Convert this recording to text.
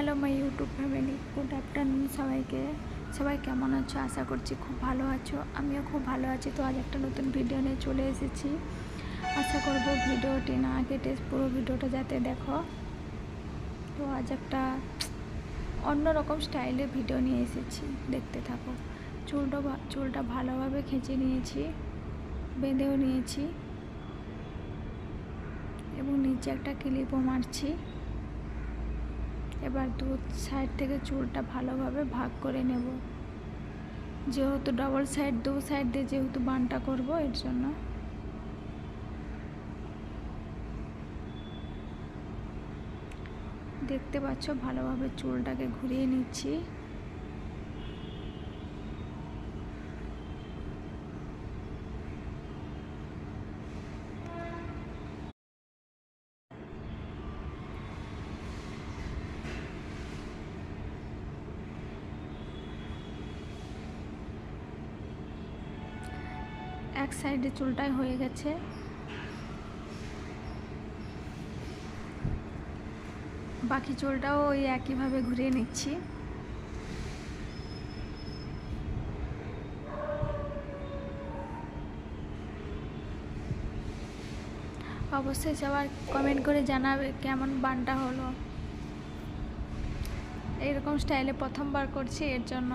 Hello my YouTube family, good afternoon সবাইকে। সবাই কেমন আছো? আশা করছি খুব ভালো আছো। আমিও খুব ভালো আছি। তো আজ একটা নতুন ভিডিও নিয়ে চলে এসেছি। আশা করব ভিডিওটি না কেটে পুরো ভিডিওটা যাতে দেখো। তো আজ একটা অন্যরকম স্টাইলে ভিডিও নিয়ে এসেছি, দেখতে থাকো। চুলটা ভালোভাবে খেঁচে নিয়েছি, বেঁধেও নিয়েছি এবং নিচে একটা ক্লিপও মারছি। এবার দু সাইড থেকে চুলটা ভালোভাবে ভাগ করে নেব, যেহেতু ডবল সাইড, দু সাইড দিয়ে যেহেতু বানটা করব, এর জন্য। দেখতে পাচ্ছ ভালোভাবে চুলটাকে ঘুরিয়ে নিচ্ছি। এক সাইডে চুলটাই হয়ে গেছে, বাকি চুলটাও ওই একইভাবে ঘুরিয়ে নিচ্ছি। অবশ্যই সবার কমেন্ট করে জানাবে কেমন বানটা হলো। এইরকম স্টাইলে প্রথমবার করছি, এর জন্য।